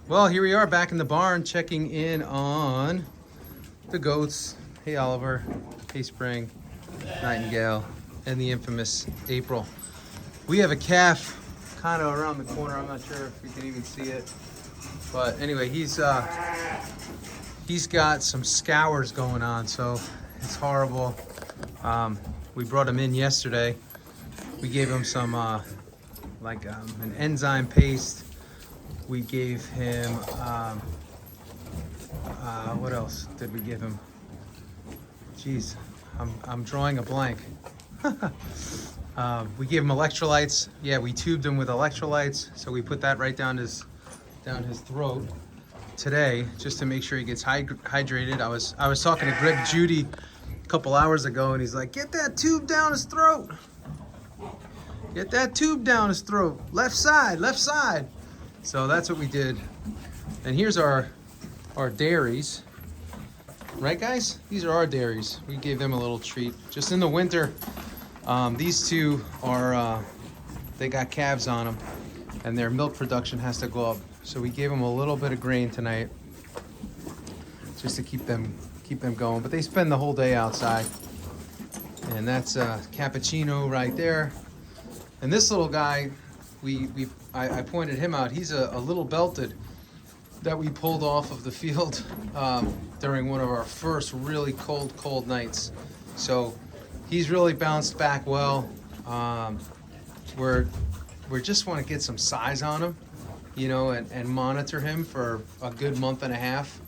Well, here we are back in the barn checking in on the goats. Hey, Oliver. Hey, Spring, Nightingale, and the infamous April. We have a calf kind of around the corner. I'm not sure if we can even see it. But anyway, he's got some scours going on, so it's horrible. We brought him in yesterday. We gave him some an enzyme paste. We gave him, what else did we give him? Jeez, I'm drawing a blank. We gave him electrolytes. Yeah, we tubed him with electrolytes. So we put that right down his throat today, just to make sure he gets hydrated. I was talking to Greg Judy a couple hours ago, and he's like, "Get that tube down his throat. Get that tube down his throat. Left side, left side." So that's what we did. And here's our dairies. Right, guys? These are our dairies. We gave them a little treat. Just in the winter, these two are, they got calves on them, and their milk production has to go up. So we gave them a little bit of grain tonight, just to keep them going. But they spend the whole day outside. And that's Cappuccino right there. And this little guy, I pointed him out. He's a little belted that we pulled off of the field during one of our first really cold nights. So he's really bounced back well. We just want to get some size on him, and monitor him for a good month and a half,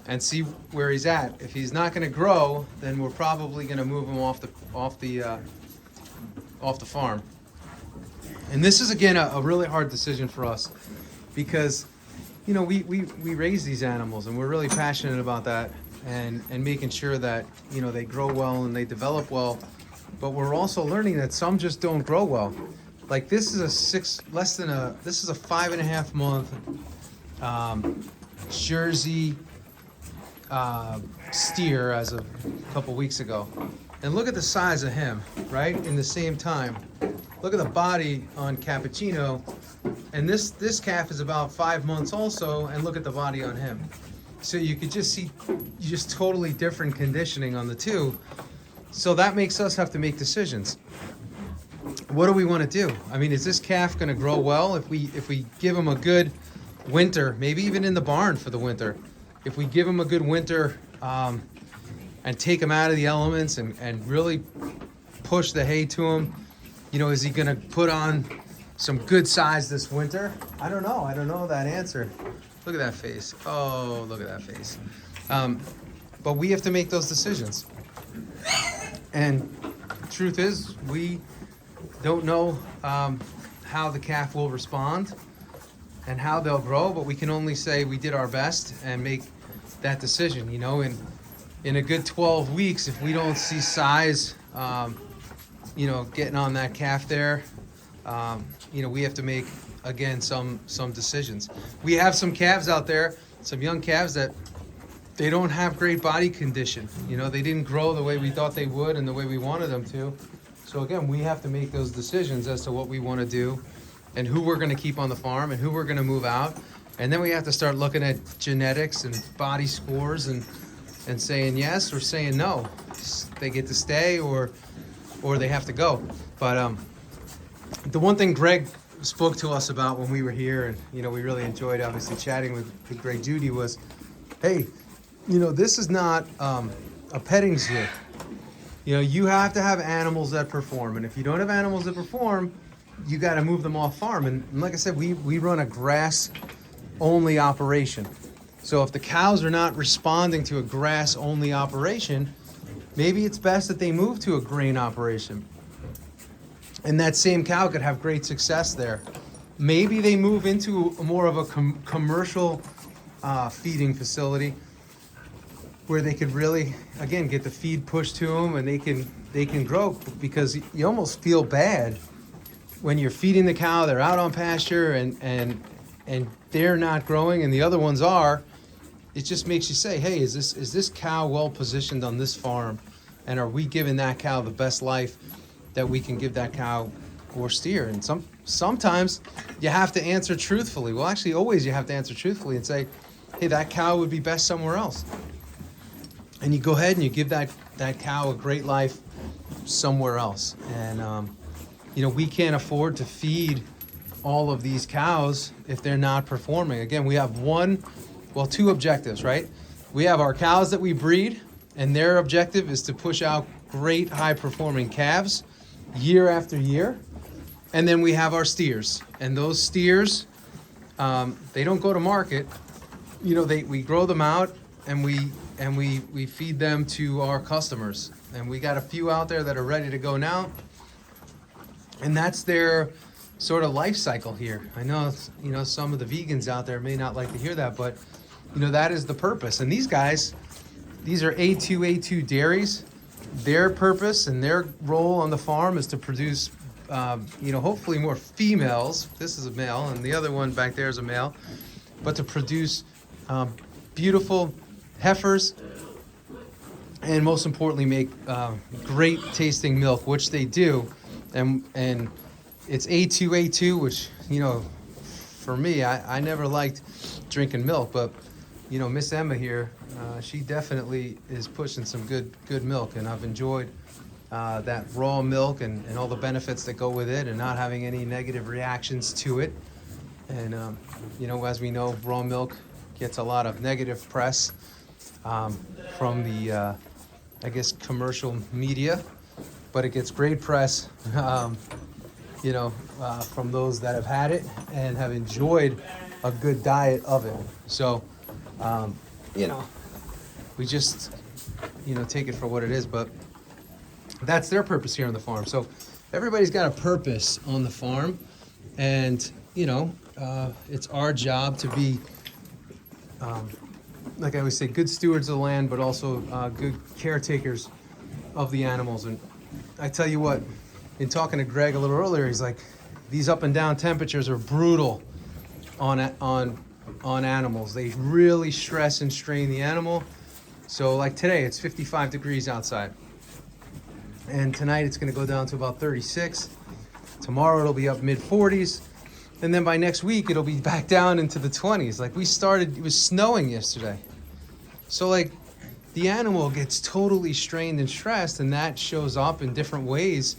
and see where he's at. If he's not going to grow, then we're probably going to move him off the farm. And this is, again, a really hard decision for us, because we raise these animals, and we're really passionate about that, and making sure that they grow well and they develop well. But we're also learning that some just don't grow well. Like this is a 5.5 month Jersey steer as of a couple weeks ago. And look at the size of him, right? In the same time. Look at the body on Cappuccino. And this calf is about 5 months also, and look at the body on him. So you could just see just totally different conditioning on the two. So that makes us have to make decisions. What do we want to do? I mean, is this calf going to grow well if we give him a good winter, maybe even in the barn for the winter? If we give him a good winter and take him out of the elements and really push the hay to him, is he going to put on some good size this winter? I don't know. I don't know that answer. Look at that face. Oh, look at that face. But we have to make those decisions. And the truth is, we don't know how the calf will respond and how they'll grow, but we can only say we did our best and make that decision. In a good 12 weeks, if we don't see size, getting on that calf there, we have to make, again, some decisions. We have some calves out there, some young calves that they don't have great body condition. They didn't grow the way we thought they would and the way we wanted them to. So again, we have to make those decisions as to what we want to do and who we're going to keep on the farm and who we're going to move out. And then we have to start looking at genetics and body scores and saying yes or saying no. They get to stay or they have to go. But the one thing Greg spoke to us about when we were here, and we really enjoyed obviously chatting with Greg Judy, was, hey, this is not a petting zoo. You have to have animals that perform, and if you don't have animals that perform, you got to move them off farm. And like I said, we run a grass only operation. So if the cows are not responding to a grass only operation, maybe it's best that they move to a grain operation. And that same cow could have great success there. Maybe they move into more of a commercial feeding facility where they could really, again, get the feed pushed to them, and they can grow, because you almost feel bad when you're feeding the cow. They're out on pasture and they're not growing, and the other ones are. It just makes you say, hey, is this cow well positioned on this farm, and are we giving that cow the best life that we can give that cow or steer? And sometimes you have to answer truthfully. Well, actually, always you have to answer truthfully and say, hey, that cow would be best somewhere else. And you go ahead and you give that cow a great life somewhere else. And, we can't afford to feed all of these cows if they're not performing. Again, we have two objectives, right? We have our cows that we breed, and their objective is to push out great high-performing calves year after year. And then we have our steers, and those steers, they don't go to market. We grow them out, and we feed them to our customers. And we got a few out there that are ready to go now. And that's their sort of life cycle here. I know, some of the vegans out there may not like to hear that, but, that is the purpose. And these guys, these are A2 dairies. Their purpose and their role on the farm is to produce, hopefully more females. This is a male, and the other one back there is a male. But to produce beautiful heifers, and most importantly, make great tasting milk, which they do. And it's A2, which, for me, I never liked drinking milk, but, Miss Emma here, she definitely is pushing some good milk, and I've enjoyed that raw milk and all the benefits that go with it, and not having any negative reactions to it. And, as we know, raw milk gets a lot of negative press from the, commercial media, but it gets great press, from those that have had it and have enjoyed a good diet of it. So, we just, take it for what it is, but that's their purpose here on the farm. So everybody's got a purpose on the farm, and, it's our job to be, like I always say, good stewards of the land, but also good caretakers of the animals. And I tell you what, in talking to Greg a little earlier, he's like, these up and down temperatures are brutal on animals. They really stress and strain the animal. So like today, it's 55 degrees outside. And tonight it's gonna go down to about 36. Tomorrow it'll be up mid 40s. And then by next week, it'll be back down into the 20s. Like it was snowing yesterday. So like the animal gets totally strained and stressed, and that shows up in different ways,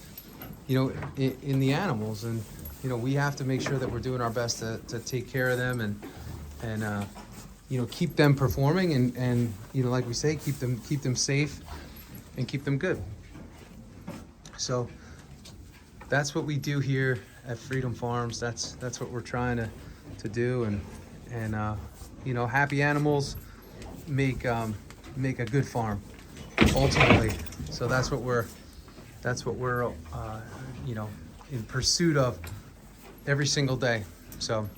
in the animals. And, we have to make sure that we're doing our best to take care of them and keep them performing and like we say, keep them safe and keep them good. So that's what we do here at Freedom Farms. That's what we're trying to do. And happy animals make a good farm ultimately. So that's what we're in pursuit of every single day. So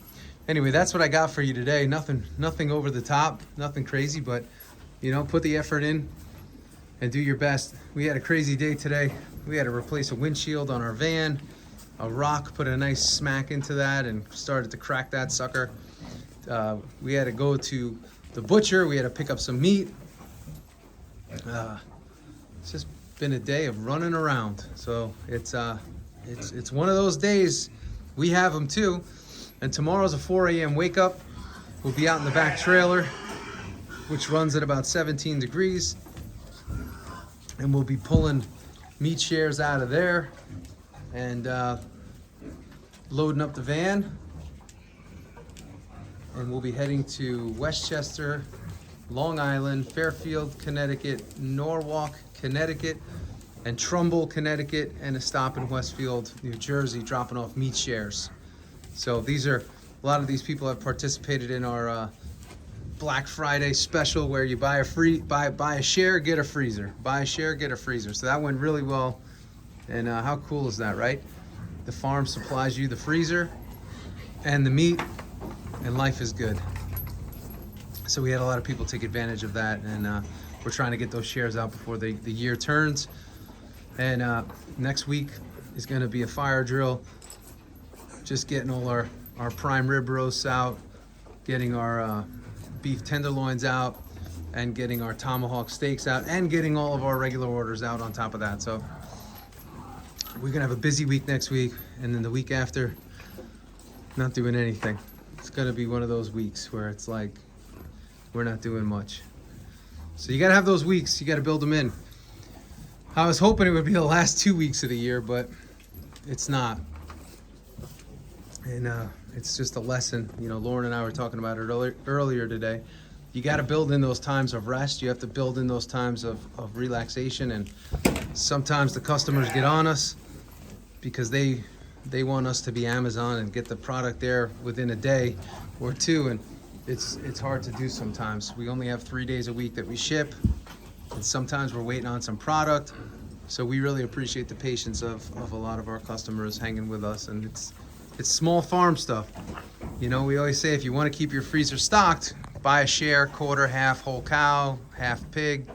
anyway, that's what I got for you today. Nothing over the top, nothing crazy, but put the effort in and do your best. We had a crazy day today. We had to replace a windshield on our van. A rock put a nice smack into that and started to crack that sucker. We had to go to the butcher. We had to pick up some meat. It's just been a day of running around. So it's one of those days. We have them too. And tomorrow's a 4 a.m. wake up. We'll be out in the back trailer, which runs at about 17 degrees. And we'll be pulling meat shares out of there and loading up the van. And we'll be heading to Westchester, Long Island, Fairfield, Connecticut, Norwalk, Connecticut, and Trumbull, Connecticut, and a stop in Westfield, New Jersey, dropping off meat shares. So a lot of these people have participated in our Black Friday special, where you buy a share, get a freezer. Buy a share, get a freezer. So that went really well. And how cool is that, right? The farm supplies you the freezer and the meat, and life is good. So we had a lot of people take advantage of that, and we're trying to get those shares out before the year turns. And next week is going to be a fire drill, just getting all our prime rib roasts out, getting our beef tenderloins out, and getting our tomahawk steaks out, and getting all of our regular orders out on top of that. So we're going to have a busy week next week, and then the week after, not doing anything. It's gonna be one of those weeks where it's like we're not doing much. So you gotta have those weeks. You gotta build them in. I was hoping it would be the last 2 weeks of the year, but it's not. And it's just a lesson. You know, Lauren and I were talking about it earlier today. You got to build in those times of rest. You have to build in those times of relaxation. And sometimes the customers get on us because they want us to be Amazon and get the product there within a day or two. And it's hard to do sometimes. We only have 3 days a week that we ship. And sometimes we're waiting on some product. So we really appreciate the patience of a lot of our customers hanging with us. And it's small farm stuff. You know, we always say if you want to keep your freezer stocked, buy a share, quarter, half whole cow, half pig,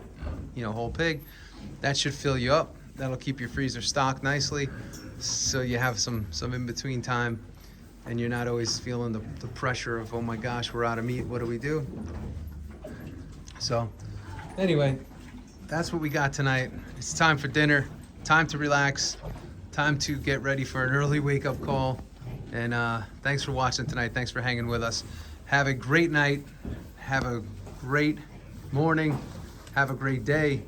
you know, whole pig. That should fill you up. That'll keep your freezer stocked nicely. So you have some in-between time and you're not always feeling the pressure of, oh my gosh, we're out of meat, what do we do? So anyway, that's what we got tonight. It's time for dinner, time to relax, time to get ready for an early wake-up call. And thanks for watching tonight. Thanks for hanging with us. Have a great night. Have a great morning. Have a great day.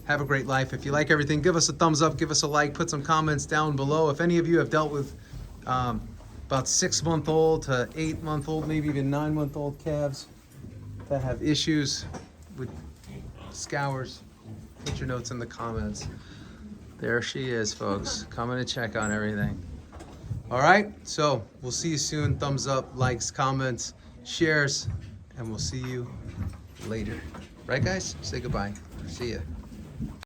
Have a great life. If you like everything, give us a thumbs up, give us a like, put some comments down below. If any of you have dealt with about 6-month-old to 8-month-old, maybe even 9-month-old calves that have issues with scours, put your notes in the comments. There she is, folks, coming to check on everything. All right, so we'll see you soon. Thumbs up, likes, comments, shares, and we'll see you later. Right, guys? Say goodbye. See ya.